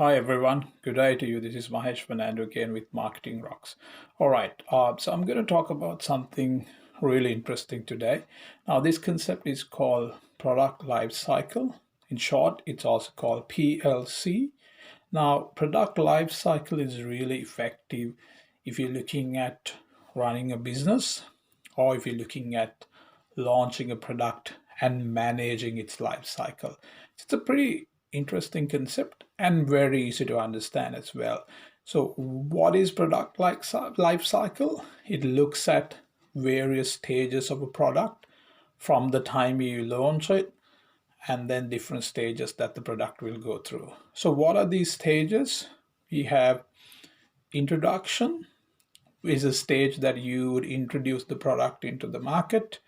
Hi everyone, good day to you. This is Mahesh Fernando again with Marketing Rocks. All right, so I'm going to talk about something really interesting today. Now, this concept is called product life cycle. In short, it's also called PLC. Now, product life cycle is really effective if you're looking at running a business or if you're looking at launching a product and managing its life cycle. It's a pretty interesting concept and very easy to understand as well. So, what is product life cycle? It looks at various stages of a product from the time you launch it and then different stages that the product will go through. So what are these stages? We have introduction, is a stage that you would introduce the product into the market.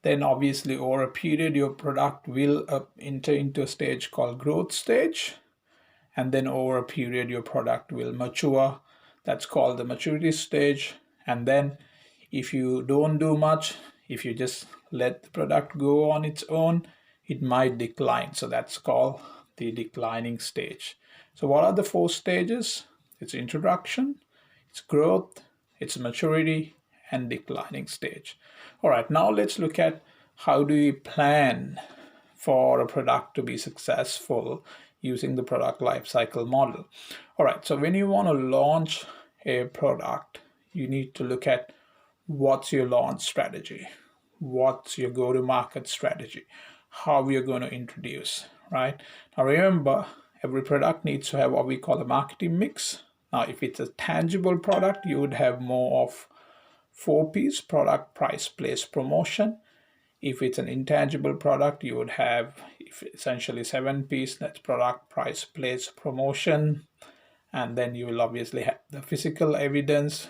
Then obviously over a period your product will enter into a stage called growth stage, and then over a period your product will mature. That's called the maturity stage. And then if you don't do much, if you just let the product go on its own, it might decline. So that's called the declining stage. So what are the four stages? It's introduction, it's growth, it's maturity, and declining stage. All right, now let's look at how do you plan for a product to be successful using the product lifecycle model. All right, so when you want to launch a product, you need to look at what's your launch strategy, what's your go-to-market strategy, how you're going to introduce, right? Now remember, every product needs to have what we call a marketing mix. Now, if it's a tangible product, you would have more of 4Ps: product, price, place, promotion. If it's an intangible product, you would have essentially 7Ps. That's product, price, place, promotion. And then you will obviously have the physical evidence,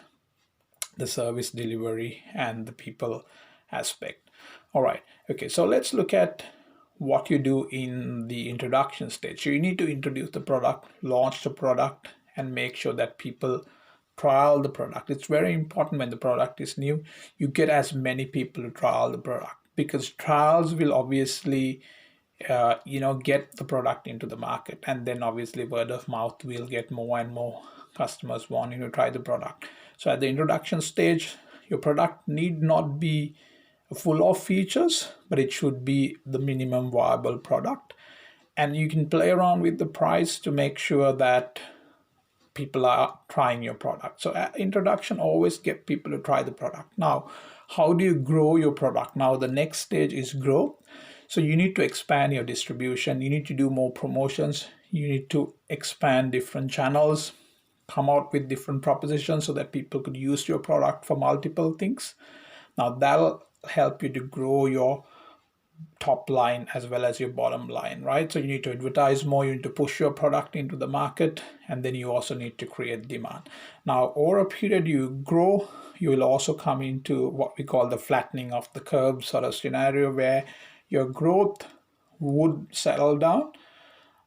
the service delivery, and the people aspect. All right, okay, so let's look at what you do in the introduction stage. So you need to introduce the product, launch the product, and make sure that people trial the product. It's very important when the product is new, you get as many people to trial the product, because trials will obviously get the product into the market, and then obviously word of mouth will get more and more customers wanting to try the product. So at the introduction stage, your product need not be full of features, but it should be the minimum viable product. And you can play around with the price to make sure that people are trying your product. So at introduction, always get people to try the product. Now, how do you grow your product? Now, the next stage is growth. So you need to expand your distribution. You need to do more promotions. You need to expand different channels, come out with different propositions so that people could use your product for multiple things. Now, that'll help you to grow your top line as well as your bottom line, right? So you need to advertise more, you need to push your product into the market, and then you also need to create demand. Now, over a period you grow, you will also come into what we call the flattening of the curve sort of scenario, where your growth would settle down.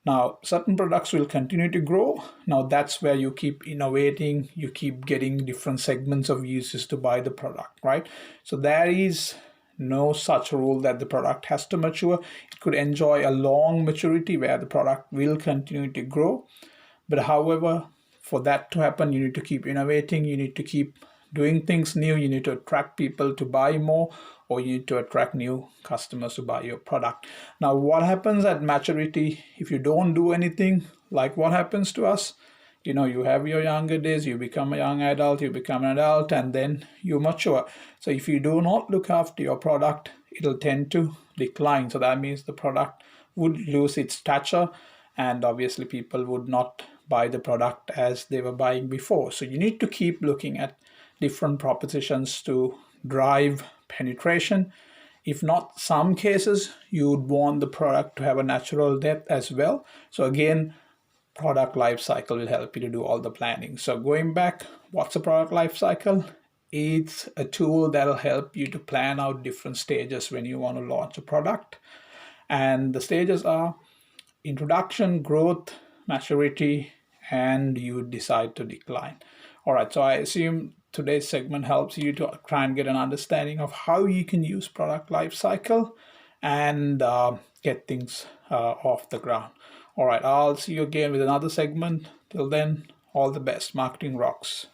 Now, certain products will continue to grow. Now, that's where you keep innovating, you keep getting different segments of users to buy the product, right? So there is no such rule that the product has to mature. It could enjoy a long maturity where the product will continue to grow. But however, for that to happen, you need to keep innovating, you need to keep doing things new, you need to attract people to buy more, or you need to attract new customers to buy your product. Now, what happens at maturity if you don't do anything, like what happens to us? You have your younger days, you become a young adult, you become an adult, and then you mature. So if you do not look after your product, it'll tend to decline. So that means the product would lose its stature, and obviously people would not buy the product as they were buying before. So you need to keep looking at different propositions to drive penetration. If not, some cases you would want the product to have a natural death as well. So again, product life cycle will help you to do all the planning. So going back, what's a product life cycle? It's a tool that'll help you to plan out different stages when you want to launch a product. And the stages are introduction, growth, maturity, and you decide to decline. All right, so I assume today's segment helps you to try and get an understanding of how you can use product life cycle and get things off the ground. All right, I'll see you again with another segment. Till then, all the best. Marketing rocks.